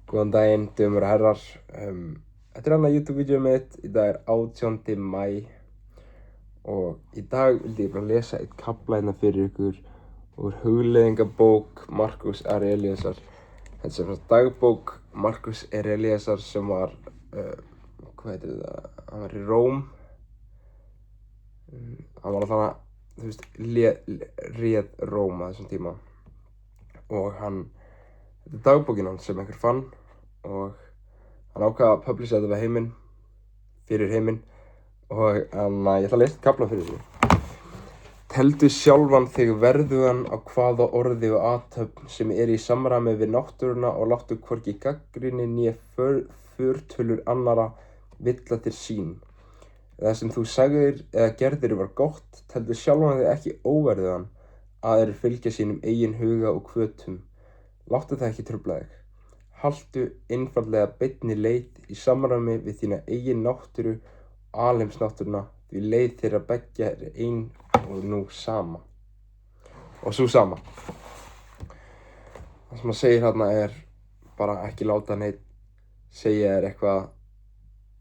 Góðan daginn, dömur og herrar. Þetta annað YouTube-vídeó mitt. Í dag 18. maí og í dag vildi ég bara lesa eitt kafla hérna fyrir ykkur úr hugleiðingabók Marcus Aureliusar. Þetta er sem sagt dagbók Marcus Aureliusar sem var, hann var í Róm. Hann var alltaf, réð Róm á þessum tíma og þetta er dagbókin hans sem einhver fann og hann ákvað að publisha þetta við heiminn, fyrir heiminn og ég ætla að lesa kafla fyrir því. Teldu sjálfan þig verðugan á hvaða orði og athöfn sem í samræmi við náttúruna og láttu hvorki gagnrýni né förtölur annarra villa þér sýn. Það sem þú sagðir eða gerðir var gott, teldu sjálfan þig ekki óverðugan, aðrir fylgja sínum eigin huga og hvötum. Láttu það ekki trufla þig. Haltu einfaldlega beinni leið í samræmi við þína eigin náttúru og alheimsnáttúruna, því leið þeirra beggja er ein og nú sama. Og sú sama. Það sem hann segir hérna er bara ekki láta neitt segja þér eitthvað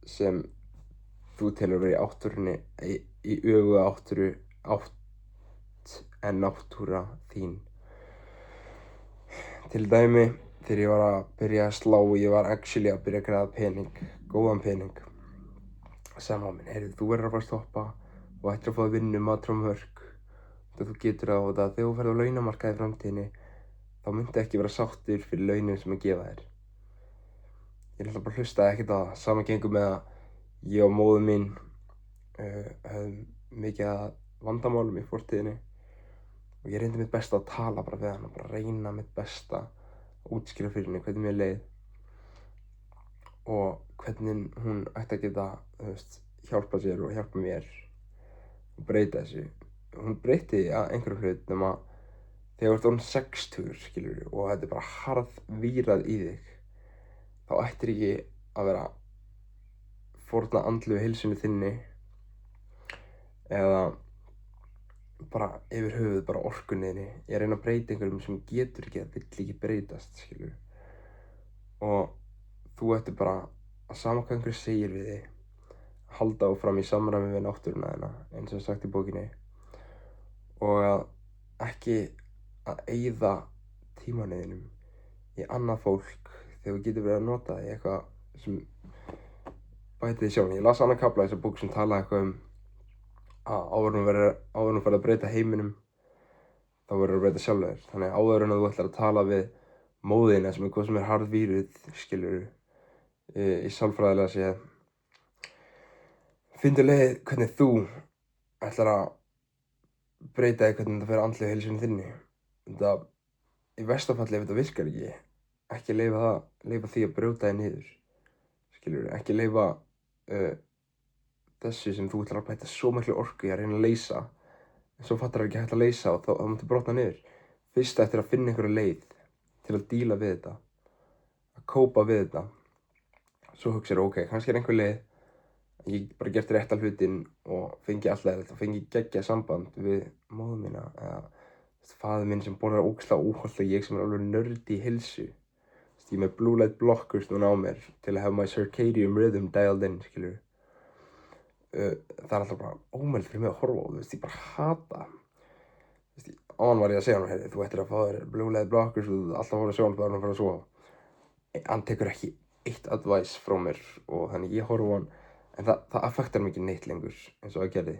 sem þú telur verið í átturinni, í öfuga átt en náttúra þín. Til dæmi, þegar ég var að byrja að slá, ég var actually að byrja að græða pening, góðan pening. Sagði mamma mín, heyrðu, þú verður að fara að stoppa og ættir að fá að vinna matur og mörk. Þú getur það og það, þegar þú ferð á launamarkaði í framtíðinni, þá myndi ekki vera sáttur fyrir launin sem að gefa þér. Ég ætla bara að hlusta ekkert á það. Sama gengur með að ég og móður mín höfðum mikið að vandamálum í fortíðinni. Og ég reyndi mitt besta að tala bara við hann og bara reyna mitt besta að útskýra fyrir henni hvernig mér leið og hvernig hún ætti að geta, hjálpa sér og hjálpa mér og breyta þessu. Hún breyti einhverjum hlut nema þegar þú ert orðinn 60, skilurðu, og þetta er bara harðvírað í þig, þá ættir ekki að vera fórna andlegu heilsunni þinni eða bara yfir höfuð bara orkunni þinni. Ég reyna að breyta einhverjum sem getur ekki eða vill ekki breytast, skilur. Og þú ættir bara að sama hvað einhver segir við þig, halda áfram í samræmi við náttúruna þína, eins og sagt í bókinni, og að ekki að eyða tímanum í annað fólk þegar þú getur verið að nota því eitthvað sem bæti því sjálf. Ég las annan kafla í þessa bók sem talaði eitthvað að áður en þú ferð að breyta heiminum, þá verður að breyta sjálfur þér. Þannig að áður en þú ætlar að tala við móðina sem eitthvað sem er harðvíruð, skilur, í sálfræðilega séð, finndu leið hvernig þú ætlar að breyta því hvernig þetta fer andlegu heilsunni þinni. Þetta, í versta falli ef þetta virkar ekki leyfa því að brjóta þig niður, skilur, ekki leyfa þessu sem þú ætlar að bæta svo miklu orku í að reyna að leysa, en svo fattar það ekki hægt að leysa og þá máttu brotna niður. Fyrst eftir að finna einhverja leið til að díla við þetta, að kópa við þetta, svo hugsaðu, ok, kannski er einhver leið að ég bara gert rétta hlutinn og fengi alltaf þetta, fengi geggjað samband við móður mína eða faðir minn sem borðar ógeðslega óhollt og ég sem er alveg nördi í heilsu. Ég er með blue light blockers núna á mér til að hafa my circadian rhythm dialed in, skilur. Það er alltaf bara ómögulegt fyrir mig að horfa á, ég bara hata. Áðan var ég að segja hann, heyrðu, þú ættir að fá þér blue light blockers og alltaf horfa á sjónvarp áður en að fara að sofa. Hann tekur ekki eitt advice frá mér og þannig ég horfa á hann, en það affektar mig ekki neitt lengur eins og það gerði.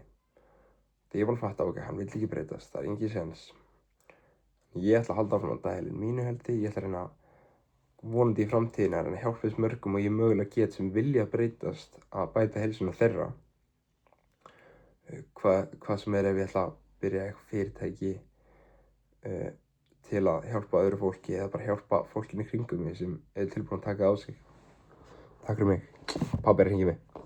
Þegar ég var að fatta, ok, hann vill ekki breytast, það er engin séns. Ég ætla að halda áfram að dælinn mínu heldi, ég ætla að reyna vonandi í framtíðinni að hjálpa þess mörgum og ég mögulega get sem vilja breytast að bæta heilsuna þeirra. Hvað sem ef ég ætla að byrja eitthvað fyrirtæki til að hjálpa öðru fólki eða bara hjálpa fólkinu í kringum mig sem er tilbúin að taka á sig. Takk fyrir mig. Pabbi er að hringja mig.